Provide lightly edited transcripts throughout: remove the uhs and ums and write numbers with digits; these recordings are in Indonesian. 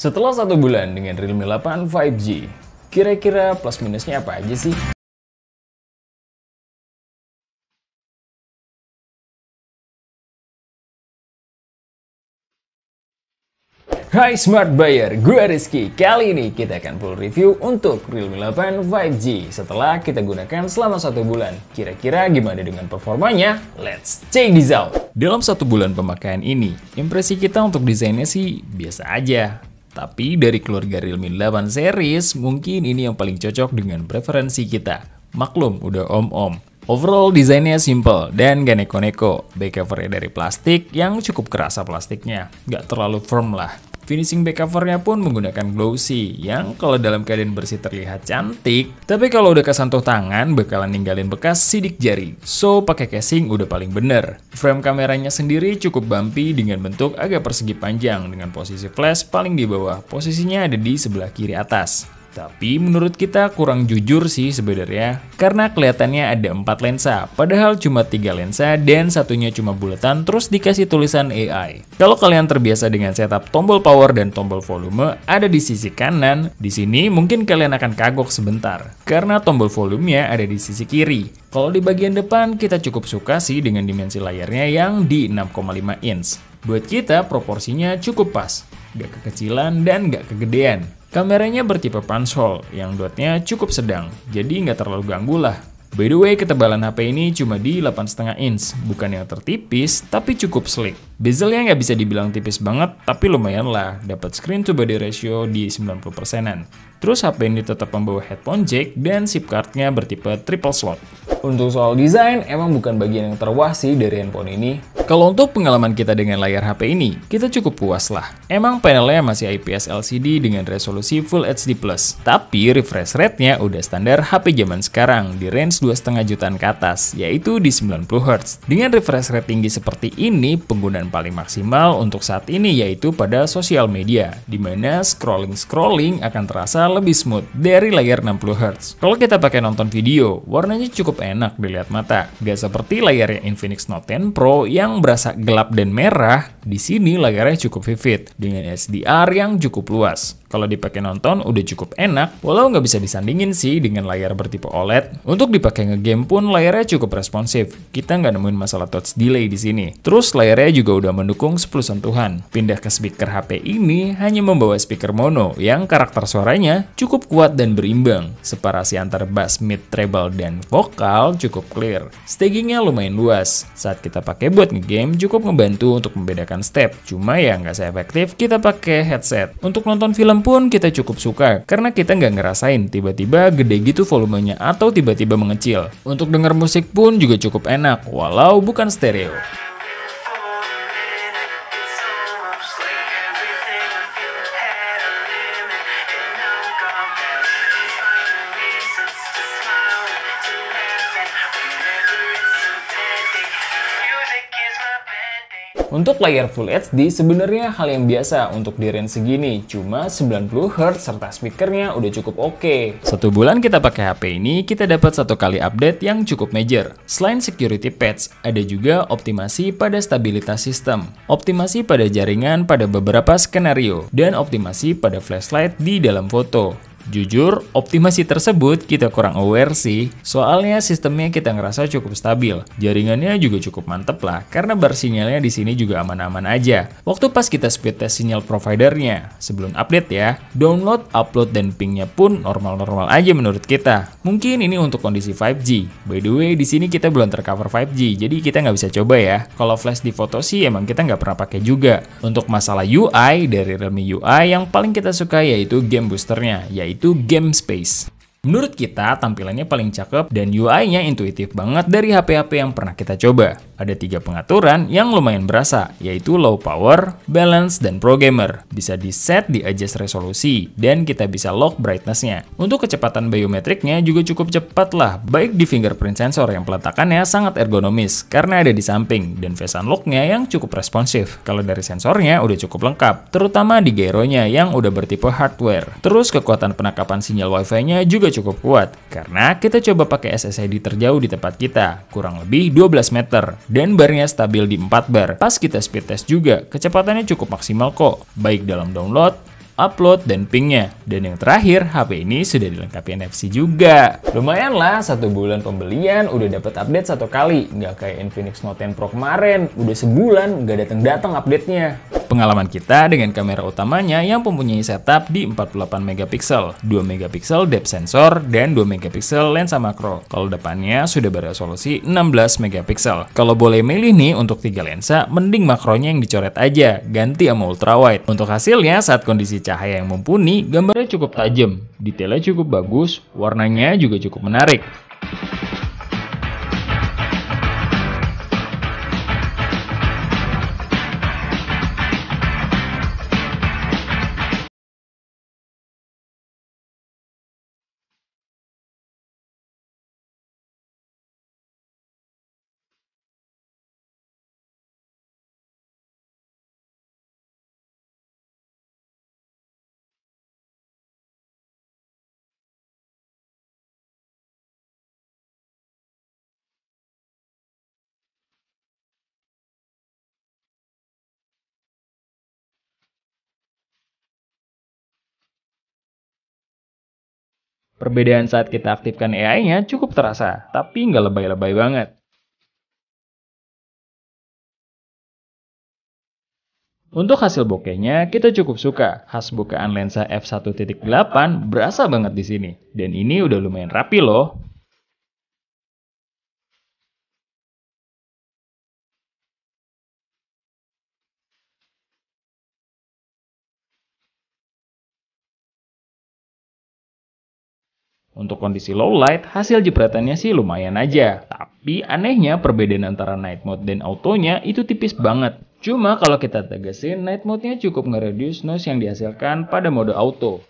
Setelah 1 bulan dengan Realme 8 5G, kira-kira plus minusnya apa aja sih? Hai Smart Buyer, gue Rizky. Kali ini kita akan full review untuk Realme 8 5G setelah kita gunakan selama 1 bulan. Kira-kira gimana dengan performanya? Let's check this out! Dalam 1 bulan pemakaian ini, impresi kita untuk desainnya sih biasa aja. Tapi dari keluarga Realme 8 series, mungkin ini yang paling cocok dengan preferensi kita. Maklum, udah om-om. Overall desainnya simple dan gak neko-neko. Back covernya dari plastik yang cukup kerasa plastiknya. Gak terlalu firm lah. Finishing back covernya pun menggunakan glossy yang kalau dalam keadaan bersih terlihat cantik, tapi kalau udah kesentuh tangan bakalan ninggalin bekas sidik jari. So, pakai casing udah paling bener. Frame kameranya sendiri cukup bumpy dengan bentuk agak persegi panjang dengan posisi flash paling di bawah. Posisinya ada di sebelah kiri atas. Tapi menurut kita kurang jujur sih sebenarnya, karena kelihatannya ada 4 lensa, padahal cuma 3 lensa dan satunya cuma buletan terus dikasih tulisan AI. Kalau kalian terbiasa dengan setup tombol power dan tombol volume ada di sisi kanan, di sini mungkin kalian akan kagok sebentar, karena tombol volumenya ada di sisi kiri. Kalau di bagian depan kita cukup suka sih dengan dimensi layarnya yang di 6,5 inch. Buat kita proporsinya cukup pas, gak kekecilan dan gak kegedean. Kameranya bertipe punch hole yang dotnya cukup sedang, jadi nggak terlalu ganggu lah. By the way, ketebalan HP ini cuma di 8,5 inch, bukan yang tertipis, tapi cukup sleek. Bezelnya nggak bisa dibilang tipis banget, tapi lumayan lah, dapat screen to body ratio di 90%-an. Terus HP ini tetap membawa headphone jack dan SIM cardnya bertipe triple slot. Untuk soal desain, emang bukan bagian yang terwah sih dari handphone ini. Kalau untuk pengalaman kita dengan layar HP ini, kita cukup puas lah. Emang panelnya masih IPS LCD dengan resolusi Full HD+. Tapi refresh rate-nya udah standar HP zaman sekarang, di range 2,5 jutaan ke atas, yaitu di 90 Hz. Dengan refresh rate tinggi seperti ini, penggunaan paling maksimal untuk saat ini yaitu pada sosial media, di mana scrolling akan terasa lebih smooth dari layar 60 Hz. Kalau kita pakai nonton video, warnanya cukup enak dilihat mata. Gak seperti layarnya Infinix Note 10 Pro yang berasa gelap dan merah. Di sini layarnya cukup vivid dengan HDR yang cukup luas. Kalau dipakai nonton udah cukup enak, walau nggak bisa disandingin sih dengan layar bertipe OLED. Untuk dipakai ngegame pun layarnya cukup responsif. Kita nggak nemuin masalah touch delay di sini. Terus layarnya juga udah mendukung 10 sentuhan. Pindah ke speaker HP ini hanya membawa speaker mono yang karakter suaranya cukup kuat dan berimbang. Separasi antar bass, mid, treble, dan vokal cukup clear. Stagingnya lumayan luas. Saat kita pakai buat ngegame cukup ngebantu untuk membedakan step. Cuma ya nggak seefektif kita pakai headset. Untuk nonton film pun kita cukup suka karena kita nggak ngerasain tiba-tiba gede gitu volumenya atau tiba-tiba mengecil. Untuk denger musik pun juga cukup enak walau bukan stereo. Untuk layar Full HD sebenarnya hal yang biasa untuk di range segini, cuma 90 Hz serta speakernya udah cukup oke. 1 bulan kita pakai HP ini, kita dapat 1 kali update yang cukup major. Selain security patch, ada juga optimasi pada stabilitas sistem, optimasi pada jaringan pada beberapa skenario, dan optimasi pada flashlight di dalam foto. Jujur, optimasi tersebut kita kurang aware sih, soalnya sistemnya kita ngerasa cukup stabil. Jaringannya juga cukup mantep lah, karena bar sinyalnya di sini juga aman-aman aja. Waktu pas kita speed test sinyal providernya, sebelum update ya, download, upload, dan pingnya pun normal-normal aja menurut kita. Mungkin ini untuk kondisi 5G. By the way, di sini kita belum tercover 5G, jadi kita nggak bisa coba ya. Kalau flash di foto sih emang kita nggak pernah pakai juga. Untuk masalah UI, dari Realme UI yang paling kita suka yaitu game boosternya, yaitu Game Space. Menurut kita, tampilannya paling cakep dan UI-nya intuitif banget dari HP-HP yang pernah kita coba. Ada 3 pengaturan yang lumayan berasa, yaitu Low Power, Balance, dan Pro Gamer. Bisa di-set di adjust resolusi, dan kita bisa lock brightness-nya. Untuk kecepatan biometriknya juga cukup cepat lah, baik di fingerprint sensor yang peletakannya sangat ergonomis, karena ada di samping, dan face unlock-nya yang cukup responsif. Kalau dari sensornya udah cukup lengkap, terutama di gyronya yang udah bertipe hardware. Terus kekuatan penangkapan sinyal Wi-Fi-nya juga cukup kuat, karena kita coba pakai SSID terjauh di tempat kita, kurang lebih 12 meter, dan barnya stabil di 4 bar. Pas kita speed test juga, kecepatannya cukup maksimal kok, baik dalam download, upload, dan pingnya. Dan yang terakhir, HP ini sudah dilengkapi NFC juga. Lumayan lah, 1 bulan pembelian udah dapat update 1 kali. Nggak kayak Infinix Note 10 Pro kemarin, udah sebulan nggak datang-datang update-nya. Pengalaman kita dengan kamera utamanya yang mempunyai setup di 48 megapiksel, 2 megapiksel depth sensor, dan 2 megapiksel lensa makro. Kalau depannya sudah beresolusi 16 megapiksel. Kalau boleh milih nih untuk 3 lensa, mending makronya yang dicoret aja, ganti sama ultrawide. Untuk hasilnya, saat kondisi cahaya yang mumpuni, gambarnya cukup tajam, detailnya cukup bagus, warnanya juga cukup menarik. Perbedaan saat kita aktifkan AI-nya cukup terasa, tapi nggak lebay-lebay banget. Untuk hasil bokehnya, kita cukup suka. Khas bukaan lensa f1.8 berasa banget di sini. Dan ini udah lumayan rapi loh. Untuk kondisi low light, hasil jepretannya sih lumayan aja. Tapi anehnya perbedaan antara night mode dan autonya itu tipis banget. Cuma kalau kita tegasin, night mode-nya cukup nge-reduce noise yang dihasilkan pada mode auto.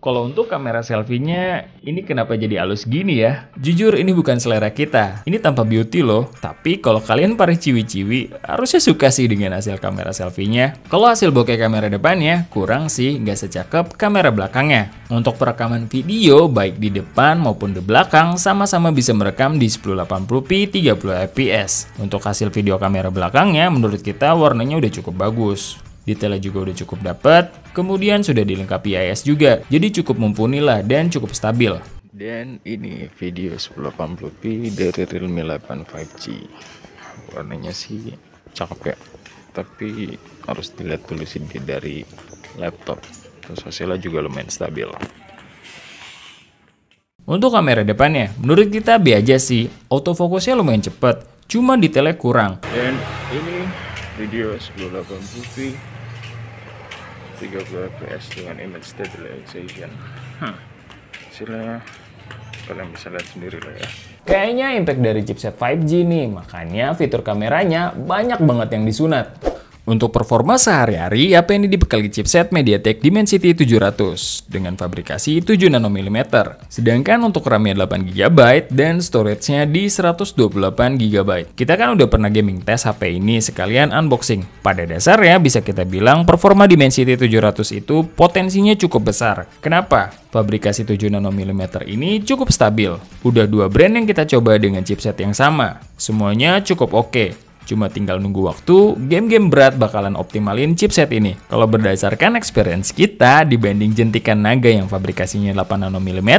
Kalau untuk kamera selfie-nya, ini kenapa jadi halus gini ya? Jujur ini bukan selera kita, ini tanpa beauty loh. Tapi kalau kalian para ciwi-ciwi, harusnya suka sih dengan hasil kamera selfie-nya. Kalau hasil bokeh kamera depannya, kurang sih, nggak secakep kamera belakangnya. Untuk perekaman video, baik di depan maupun di belakang, sama-sama bisa merekam di 1080p 30fps. Untuk hasil video kamera belakangnya, menurut kita warnanya udah cukup bagus. Detailnya juga udah cukup dapat, kemudian sudah dilengkapi IS juga, jadi cukup mumpuni lah dan cukup stabil. Dan ini video 1080p dari Realme 8 5G. Warnanya sih cakep ya, tapi harus dilihat dulu sih dari laptop. Terus hasilnya juga lumayan stabil. Untuk kamera depannya, menurut kita B aja sih, autofokusnya lumayan cepet, cuma detailnya kurang. Dan ini video 1080p 30fps dengan image stabilization. Hasilnya kalian bisa lihat sendiri lah ya. Kayaknya impact dari chipset 5G nih, makanya fitur kameranya banyak banget yang disunat. Untuk performa sehari-hari, HP ini dibekali chipset MediaTek Dimensity 700 dengan fabrikasi 7 nm. Sedangkan untuk RAM-nya 8GB dan storage-nya di 128GB. Kita kan udah pernah gaming test HP ini, sekalian unboxing. Pada dasarnya bisa kita bilang performa Dimensity 700 itu potensinya cukup besar. Kenapa? Fabrikasi 7 nm ini cukup stabil. Udah 2 brand yang kita coba dengan chipset yang sama. Semuanya cukup oke. Cuma tinggal nunggu waktu, game-game berat bakalan optimalin chipset ini. Kalau berdasarkan experience kita dibanding jentikan naga yang fabrikasinya 8 nm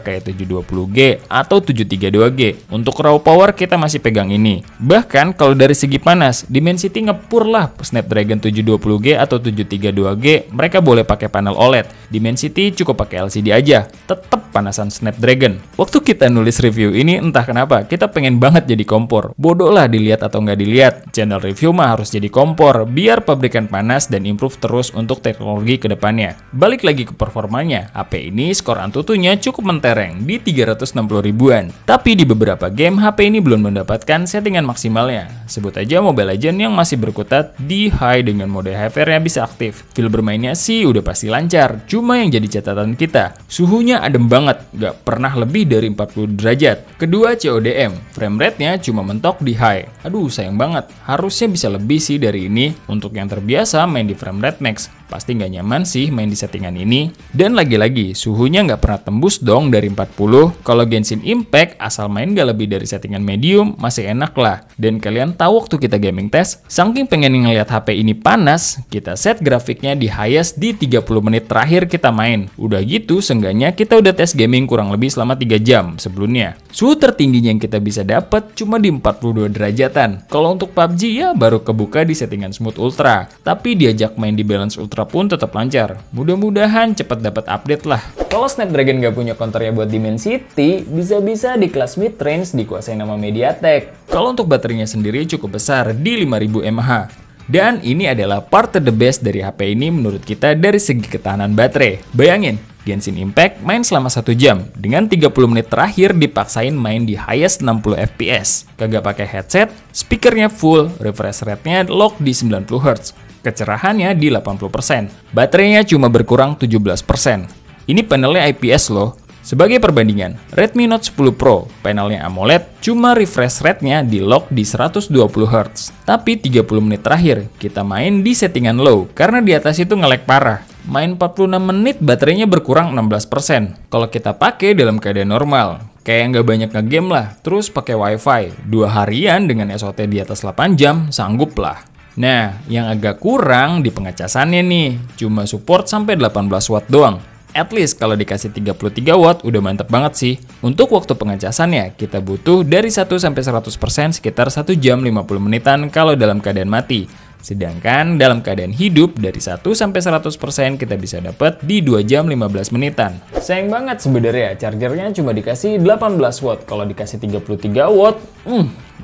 kayak 720G atau 732G. Untuk raw power kita masih pegang ini. Bahkan kalau dari segi panas, Dimensity ngepur lah Snapdragon 720G atau 732G, mereka boleh pakai panel OLED. Dimensity cukup pakai LCD aja, tetap panasan Snapdragon. Waktu kita nulis review ini entah kenapa kita pengen banget jadi kompor. Bodoh lah dilihat atau nggak dilihat. Channel review mah harus jadi kompor, biar pabrikan panas dan improve terus untuk teknologi kedepannya. Balik lagi ke performanya, HP ini skor Antutunya cukup mentereng di 360 ribuan. Tapi di beberapa game, HP ini belum mendapatkan settingan maksimalnya. Sebut aja Mobile Legends yang masih berkutat di high dengan mode HFR-nya bisa aktif. Feel bermainnya sih udah pasti lancar, cuma yang jadi catatan kita, suhunya adem banget, gak pernah lebih dari 40 derajat. Kedua CODM, frame rate-nya cuma mentok di high. Aduh sayang banget. banget. Harusnya bisa lebih sih dari ini. Untuk yang terbiasa main di frame rate max, pasti nggak nyaman sih main di settingan ini. Dan lagi-lagi, suhunya nggak pernah tembus dong dari 40. Kalau Genshin Impact, asal main nggak lebih dari settingan medium, masih enak lah. Dan kalian tahu waktu kita gaming test, saking pengen ngeliat HP ini panas, kita set grafiknya di highest di 30 menit terakhir kita main. Udah gitu, seenggaknya kita udah tes gaming kurang lebih selama 3 jam sebelumnya. Suhu tertingginya yang kita bisa dapat cuma di 42 derajatan. Kalau untuk PUBG ya baru kebuka di settingan smooth ultra. Tapi diajak main di balance ultra pun tetap lancar. Mudah-mudahan cepat dapat update lah. Kalau Snapdragon nggak punya counternya buat Dimensity, bisa-bisa di kelas mid-range dikuasai nama MediaTek. Kalau untuk baterainya sendiri cukup besar di 5000 mAh. Dan ini adalah part the best dari HP ini menurut kita dari segi ketahanan baterai. Bayangin, Genshin Impact main selama 1 jam, dengan 30 menit terakhir dipaksain main di highest 60 fps. Kagak pakai headset, speakernya full, refresh rate-nya lock di 90 Hz, kecerahannya di 80%, baterainya cuma berkurang 17%. Ini panelnya IPS loh. Sebagai perbandingan, Redmi Note 10 Pro, panelnya AMOLED, cuma refresh rate-nya di lock di 120 Hz. Tapi 30 menit terakhir, kita main di settingan low, karena di atas itu nge-lag parah. Main 46 menit, baterainya berkurang 16%. Kalau kita pakai dalam keadaan normal, kayak nggak banyak nge-game lah, terus pakai wifi, 2 harian dengan SOT di atas 8 jam, sanggup lah. Nah, yang agak kurang di pengecasannya nih, cuma support sampai 18 watt doang. At least kalau dikasih 33 watt udah mantep banget sih. Untuk waktu pengecasannya, kita butuh dari 1-100% sekitar 1 jam 50 menitan kalau dalam keadaan mati. Sedangkan dalam keadaan hidup dari 1-100% kita bisa dapat di 2 jam 15 menitan. Sayang banget sebenarnya, chargernya cuma dikasih 18 watt. Kalau dikasih 33 watt,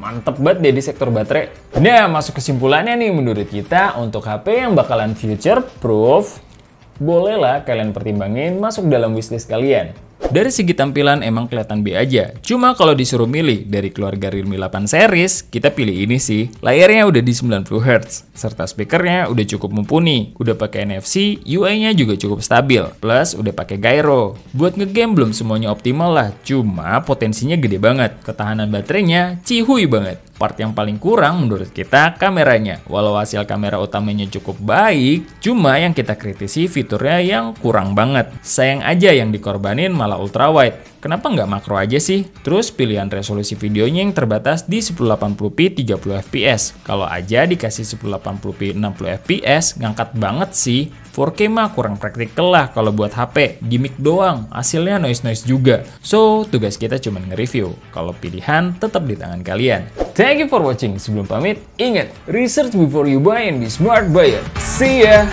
mantep banget deh di sektor baterai. Nah, masuk kesimpulannya nih menurut kita, untuk HP yang bakalan future proof, bolehlah kalian pertimbangin masuk dalam wishlist kalian. Dari segi tampilan emang kelihatan B aja. Cuma kalau disuruh milih dari keluarga Realme 8 series, kita pilih ini sih. Layarnya udah di 90 Hz, serta speakernya udah cukup mumpuni. Udah pakai NFC, UI-nya juga cukup stabil. Plus udah pakai gyro. Buat ngegame belum semuanya optimal lah, cuma potensinya gede banget. Ketahanan baterainya cihuy banget. Part yang paling kurang menurut kita kameranya. Walau hasil kamera utamanya cukup baik, cuma yang kita kritisi fiturnya yang kurang banget. Sayang aja yang dikorbanin malah ultra wide. Kenapa nggak makro aja sih? Terus pilihan resolusi videonya yang terbatas di 1080p 30 fps. Kalau aja dikasih 1080p 60 fps, ngangkat banget sih. 4K mah kurang praktikal lah kalau buat HP, gimmick doang, hasilnya noise-noise juga. So, tugas kita cuma nge-review. Kalau pilihan tetap di tangan kalian. Thank you for watching. Sebelum pamit, ingat, research before you buy and be smart buyer. See ya!